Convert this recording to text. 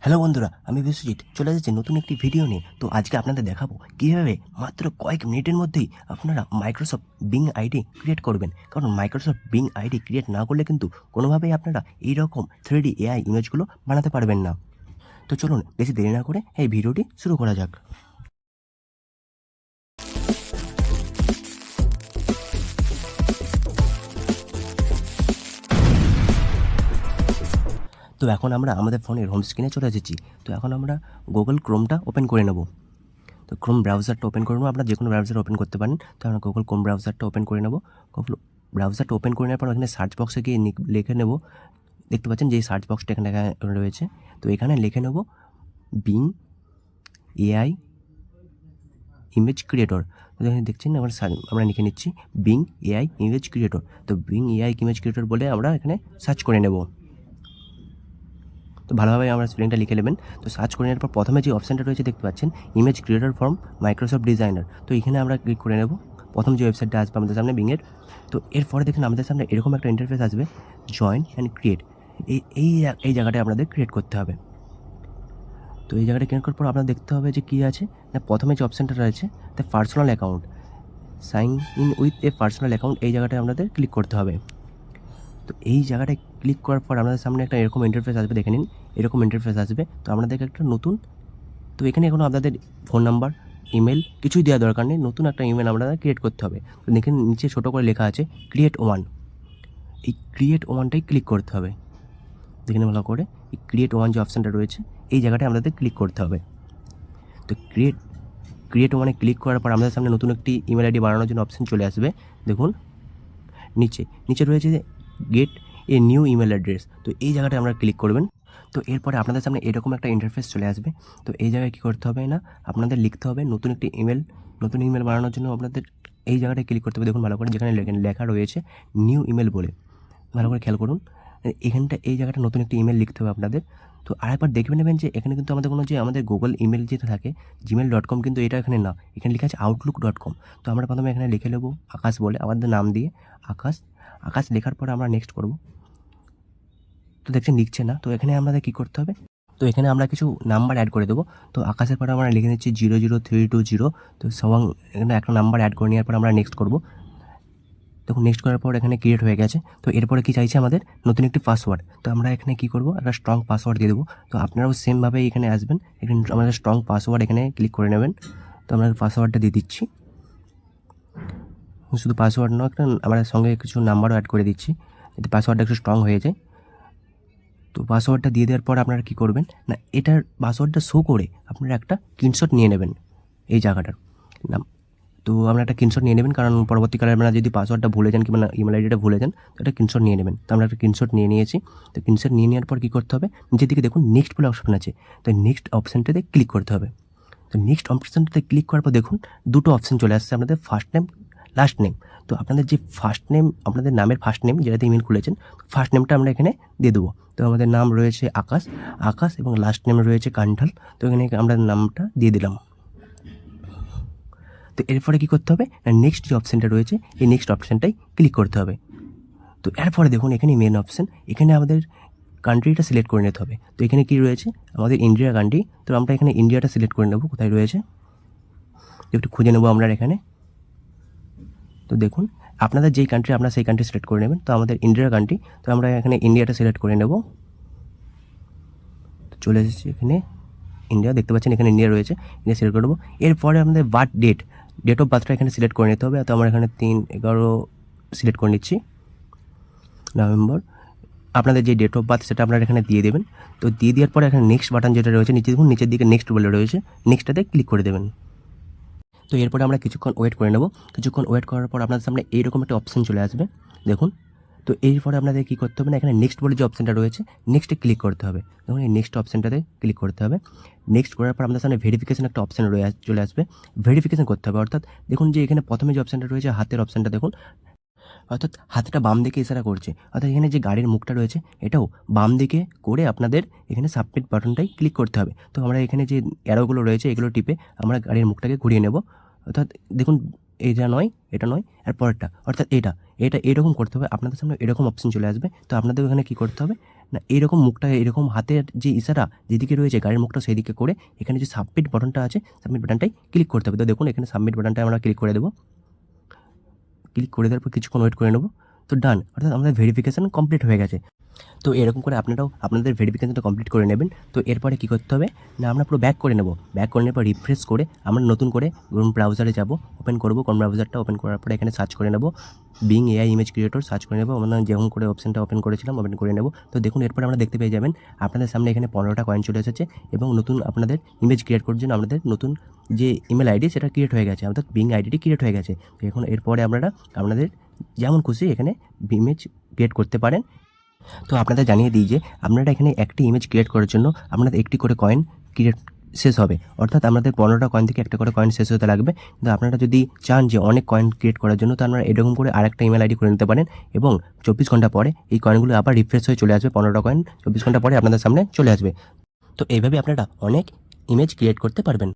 Hello বন্ধুরা, আমি বিশ্বজিৎ চলে যাচ্ছি নতুন একটি ভিডিও নিয়ে। তো আজকে আপনাদের দেখাবো কীভাবে মাত্র কয়েক মিনিটের মধ্যেই আপনারা মাইক্রোসফট বিং আইডি ক্রিয়েট করবেন। কারণ মাইক্রোসফট বিং আইডি ক্রিয়েট না করলে কিন্তু কোনোভাবেই আপনারা এইরকম 3D এআই ইমেজগুলো বানাতে পারবেন না। তো চলুন বেশি দেরি না করে এই ভিডিওটি শুরু করা যাক। তো এখন আমরা আমাদের ফোনের হোম স্ক্রিনে চলে এসেছি। তো এখন আমরা গুগল ক্রোমটা ওপেন করে নেব। তো ক্রোম ব্রাউজারটা ওপেন করে নেবো, আপনারা যে কোনো ব্রাউজার ওপেন করতে পারেন। তো আমরা গুগল ক্রোম ব্রাউজারটা ওপেন করে নেব। গুগল ব্রাউজারটা ওপেন করে নেওয়ার পর এখানে সার্চ বক্সে গিয়ে লিখে নেব, দেখতে পাচ্ছেন যে সার্চ বক্সটা এখানে রয়েছে। তো এখানে লিখে নেব বিং এআই ইমেজ ক্রিয়েটর। তো এখানে দেখছেন আমরা লিখে নিচ্ছি বিং এআই ইমেজ ক্রিয়েটর। তো বিং এআই ইমেজ ক্রিয়েটর বলে আমরা এখানে সার্চ করে নেব। তো ভালোভাবে আমরা স্পেলিংটা লিখে নেবেন। তো সার্চ করে নেওয়ার পর প্রথমে যে অপশানটা রয়েছে দেখতে পাচ্ছেন image creator from Microsoft designer. তো এখানে আমরা ক্লিক করে নেব। প্রথম যে ওয়েবসাইটটা আসবে আমাদের সামনে বিংয়ের, তো এরপরে দেখুন আমাদের সামনে এরকম একটা ইন্টারফেস আসবে, জয়েন অ্যান্ড ক্রিয়েট। এই জায়গাটায় আপনাদের ক্রিয়েট করতে হবে। তো এই জায়গাটা ক্রিয়েট করার পর আপনাদের দেখতে হবে যে কী আছে না, প্রথমে যে অপশানটা রয়েছে the personal account, sign in with a personal account, এই জায়গাটায় আপনাদের ক্লিক করতে হবে। তো এই জায়গাটায় ক্লিক করার পর আপনাদের সামনে একটা এরকম ইন্টারফেস আসবে, দেখে নিন এরকম ইন্টারফেস আসবে। তো আপনাদেরকে একটা নতুন, তো এখানে এখনও আপনাদের ফোন নাম্বার, ইমেল কিছুই দেওয়া দরকার নেই, নতুন একটা ইমেল আপনাদের ক্রিয়েট করতে হবে। তো দেখেন নিচে ছোটো করে লেখা আছে ক্রিয়েট ওয়ান, এই ক্রিয়েট ওয়ানটাই ক্লিক করতে হবে। দেখে নিন ভালো করে, এই ক্রিয়েট ওয়ান যে অপশানটা রয়েছে এই জায়গাটায় আপনাদের ক্লিক করতে হবে। তো ক্রিয়েট ওয়ানে ক্লিক করার পর আমাদের সামনে নতুন একটি ইমেল আইডি বানানোর জন্য অপশান চলে আসবে। দেখুন নিচে রয়েছে যে gate a new email address. তো এই জায়গাটায় আমরা ক্লিক করবেন। তো এরপরে আপনাদের সামনে এরকম একটা ইন্টারফেস চলে আসবে। তো এই জায়গায় কী করতে হবে না, আপনাদের লিখতে হবে নতুন ইমেল বানানোর জন্য আপনাদের এই জায়গাটায় ক্লিক করতে হবে। দেখুন ভালো করে, যেখানে লেখা রয়েছে নিউ ইমেল বলে, ভালো করে খেয়াল করুন। এই জায়গাটা নতুন একটি ইমেল লিখতে হবে আপনাদের। তো আরেকবার দেখবে নেবেন যে এখানে কিন্তু আমাদের গুগল ইমেল যেটা থাকে gmail.com, কিন্তু এটা এখানে না, এখানে লেখা আছে outlook.com। তো আমরা প্রথমে এখানে লিখে নেব আকাশ বলে, আমাদের নাম দিয়ে আকাশ লেখার পরে আমরা নেক্সট করব। তো দেখছেন লিখছে না, তো এখানে আমাদের কী করতে হবে, তো এখানে আমরা কিছু নাম্বার অ্যাড করে দেবো। তো আকাশের পরে আমরা লিখে নিচ্ছি 00320। তো এখানে একটা নাম্বার অ্যাড করে নেওয়ার পর আমরা নেক্সট করব। দেখুন নেক্সট করার পর এখানে ক্রিয়েট হয়ে গেছে। তো এরপরে কি চাইছে আমাদের নতুন একটি পাসওয়ার্ড। তো আমরা এখানে কি করব, একটা স্ট্রং পাসওয়ার্ড দিয়ে দেবো। তো আপনারাও সেমভাবে এখানে আসবেন, এখানে আমাদের স্ট্রং পাসওয়ার্ড এখানে ক্লিক করে নেবেন। তো আমরা পাসওয়ার্ডটা দিয়ে দিচ্ছি, শুধু পাসওয়ার্ড নয়, একটা আমরা সঙ্গে কিছু নাম্বারও অ্যাড করে দিচ্ছি যাতে পাসওয়ার্ডটা একটু স্ট্রং হয়ে যায়। তো পাসওয়ার্ডটা দিয়ে দেওয়ার পর আপনারা কী করবেন না, এটার পাসওয়ার্ডটা শো করে আপনারা একটা স্ক্রিনশট নিয়ে নেবেন এই জায়গাটার নাম। তো আপনারা একটা স্ক্রিনশট নিয়ে নেবেন, কারণ পরবর্তীকালে আপনারা যদি পাসওয়ার্ডটা ভুলে যান কিংবা ইমেল আইডিটা ভুলে যান, তো একটা স্ক্রিনশট নিয়ে নেবেন। তো আমরা একটা স্ক্রিনশট নিয়ে নিয়েছি। তো স্ক্রিনশট নিয়ে নেওয়ার পর কী করতে হবে, নিচের দিকে দেখুন নেক্সট বলে অপশন আছে, তো নেক্সট অপশানটাতে ক্লিক করতে হবে। তো নেক্সট অপশানটাতে ক্লিক করার পর দেখুন দুটো অপশান চলে আসছে, আপনাদের ফার্স্ট নেম, লাস্ট নেম। তো আপনাদের যে ফার্স্ট নেম, আপনাদের নামের ফার্স্ট নেম যেটাতে ইমেল খুলেছেন, ফার্স্ট নেমটা আমরা এখানে দিয়ে দেবো। তো আমাদের নাম রয়েছে আকাশ এবং লাস্ট নেম রয়েছে কান্ঠাল। তো এখানে আমরা নামটা দিয়ে দিলাম। তো এরপরে কী করতে হবে না, নেক্সট যে অপশানটা রয়েছে এই নেক্সট অপশানটাই ক্লিক করতে হবে। তো এরপরে দেখুন এখানে মেন অপশান, এখানে আমাদের কান্ট্রিটা সিলেক্ট করে নিতে হবে। তো এখানে কি রয়েছে আমাদের ইন্ডিয়া কান্ট্রি। তো আমরা এখানে ইন্ডিয়াটা সিলেক্ট করে নেব, কোথায় রয়েছে একটু খুঁজে নেব আমরা এখানে। তো দেখুন আপনাদের যেই কান্ট্রি আপনারা সেই কান্ট্রি সিলেক্ট করে নেবেন। তো আমাদের ইন্ডিয়ার কান্ট্রি, তো আমরা এখানে ইন্ডিয়াটা সিলেক্ট করে নেব। তো চলে এসেছি এখানে ইন্ডিয়া, দেখতে পাচ্ছেন এখানে ইন্ডিয়া রয়েছে, ইন্ডিয়া সিলেক্ট করে নেবো। এরপরে আমাদের ডেট অফ বার্থটা এখানে সিলেক্ট করে নিতে হবে। তো আমরা এখানে 3/11 সিলেক্ট করে নিচ্ছি, নভেম্বর। আপনাদের যে ডেট অফ বার্থ সেটা আপনারা এখানে দিয়ে দেবেন। তো দিয়ে দেওয়ার পরে এখানে নেক্সট বাটন যেটা রয়েছে নিচে দেখুন, নিচের দিকে নেক্সট বলে রয়েছে, নেক্সটটাতে ক্লিক করে দেবেন। তো এরপরে আমরা কিছুক্ষণ ওয়েট করে নেব। কিছুক্ষণ ওয়েট করার পর আপনাদের সামনে এইরকম একটা অপশান চলে আসবে, দেখুন। তো এরপরে আপনাদের কী করতে হবে না, এখানে নেক্সট বলে যে অপশানটা রয়েছে নেক্সটে ক্লিক করতে হবে। দেখুন এই নেক্সট অপশানটাতে ক্লিক করতে হবে। নেক্সট করার পর আপনাদের সামনে ভেরিফিকেশন একটা অপশান চলে আসবে, ভেরিফিকেশন করতে হবে। অর্থাৎ দেখুন যে এখানে প্রথমে যে অপশানটা রয়েছে হাতের অপশানটা দেখুন, অর্থাৎ হাতটা বাম দিকে ইশারা করছে, অর্থাৎ এখানে যে গাড়ির মুখটা রয়েছে এটাও বাম দিকে করে আপনাদের এখানে সাবমিট বাটনটাই ক্লিক করতে হবে। তো আমরা এখানে যে অ্যারোগুলো রয়েছে এগুলো টিপে আমরা গাড়ির মুখটাকে ঘুরিয়ে নেব। অর্থাৎ দেখুন এটা নয় আর পরেরটা, অর্থাৎ এটা এরকম করতে হবে। আপনাদের সামনে এরকম অপশন চলে আসবে। তো আপনাদের এখানে কী করতে হবে না এইরকম মুখটা এরকম হাতের যে ইশারা যেদিকে রয়েছে গাড়ির মুখটা সেই দিকে করে এখানে যে সাবমিট বাটনটা আছে সাবমিট বাটনটাই ক্লিক করতে হবে। তো দেখুন এখানে সাবমিট বাটনটা আমরা ক্লিক করে দেবো। ক্লিক করে দেওয়ার পর কিছুক্ষণ ওয়েট করে নেবো। তো ডান, অর্থাৎ আমাদের ভেরিফিকেশান কমপ্লিট হয়ে গেছে। তো এরকম করে আপনারাও আপনাদের ভেরিফিকেশনটা কমপ্লিট করে নেবেন। তো এরপরে কী করতে হবে না আমরা পুরো ব্যাক করে নেব। ব্যাক করে নেওয়ার পর রিফ্রেশ করে আমরা নতুন করে ক্রোম ব্রাউজারে যাব, ওপেন করব। ক্রোম ব্রাউজারটা ওপেন করার পরে এখানে সার্চ করে নেব being AI image creator search করে নেব। আমরা যেমন করে অপশানটা ওপেন করেছিলাম ওপেন করে নেব। তো দেখুন এরপরে আমরা দেখতে পেয়ে যাবেন আপনাদের সামনে এখানে 15টা কয়েন চলে এসেছে এবং নতুন আপনাদের ইমেজ ক্রিয়েট করার জন্য আপনাদের নতুন যে ইমেল আইডি সেটা ক্রিয়েট হয়ে গেছে, অর্থাৎ বিং আইডিটি ক্রিয়েট হয়ে গেছে। তো এখন এরপরে আপনারা আপনাদের যেমন খুশি এখানে ইমেজ ক্রিয়েট করতে পারেন। তো আপনাদের জানিয়ে দিই যে আপনারা এখানে একটি ইমেজ ক্রিয়েট করার জন্য আপনাদের একটি করে কয়েন ক্রিয়েট শেষ হবে, অর্থাৎ আমাদের 15টা কয়েন থেকে একটা করে কয়েন শেষ হতে লাগবে। কিন্তু আপনারা যদি চান যে অনেক কয়েন ক্রিয়েট করার জন্য তো আপনারা এরকম করে আরেকটা ইমেল আইডি করে নিতে পারেন এবং 24 ঘন্টা পরে এই কয়েনগুলো আবার রিফ্রেশ হয়ে চলে আসবে। 15টা কয়েন 24 ঘন্টা পরে আপনাদের সামনে চলে আসবে। তো এইভাবে আপনারা অনেক ইমেজ ক্রিয়েট করতে পারবেন।